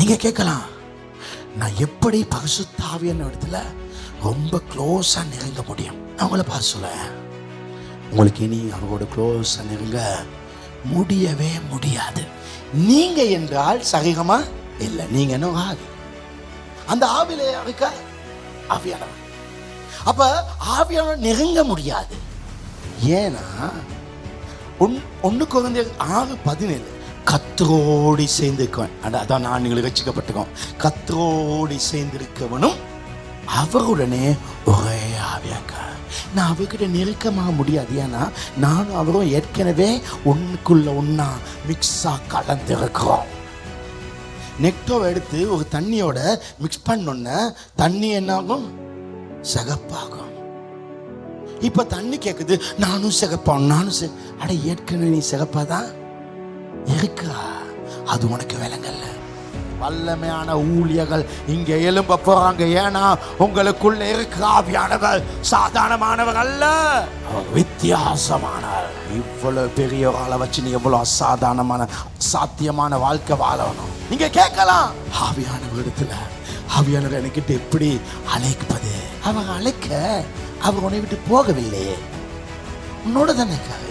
நீங்க கேட்கலாம், நான் எப்படி பரிசுத்த ஆவியான இடத்துல ரொம்ப க்ளோஸா நெருங்க முடியும்? நான் உங்களை பார்த்து சொல்லுவேன், உங்களுக்கு இனி அவரோட க்ளோஸா நெருங்க முடியவே முடியாது. நீங்க என்றால் சரீரமா இல்லை, நீங்க என்ன ஆவி, அந்த ஆவியில இருக்க ஆவியானவர். அப்ப ஆவியானவர் நெருங்க முடியாது. ஏன்னா 1 கொரிந்தியர் 6:17 கர்த்தரோடு சேர்ந்திருக்கவன், அதான் நான் நீங்கள் ரட்சிக்கப்பட்டிருக்கோம், கர்த்தரோடு சேர்ந்திருக்கவனும் அவருடனே ஒரே ஆவியாக்க. நான் அவர்கிட்ட நெருக்கமாக முடியாது. ஏன்னா நானும் அவரும் ஏற்கனவே ஒன்றுக்குள்ள ஒன்றா மிக்ஸாக கலந்துருக்கிறோம். நெக்டோவை எடுத்து ஒரு தண்ணியோட மிக்ஸ் பண்ணோன்னா தண்ணி என்னாகும்? சிகப்பாகும். இப்ப தண்ணி கேட்குது, நானும் சிகப்பாகும், நானும் அட ஏற்கனவே நீ சிகப்பாதான் இருக்கா, அது உனக்கு விளங்கல்ல. வல்லமையான ஊழியர்கள் இங்க எழும்ப போறாங்க. ஏன்னா உங்களுக்குள்ள இருக்கிற ஆவியானவர் சாதாரணமானவர் அல்ல, வித்தியாசமானவர். இவ்வளவு பெரிய ஆளை வச்சு நீ எவ்வளவு அசாதாரணமான சாத்தியமான வாழ்க்கை வாழணும். நீங்க கேட்கலாம், ஆவியானவர் இடத்துல ஆவியானவர் என்கிட்ட எப்படி அழைப்பது? அவர் அழைக்க அவர் உன்னை விட்டு போகவில்லையே, உன்னோட தானே இருக்காரு.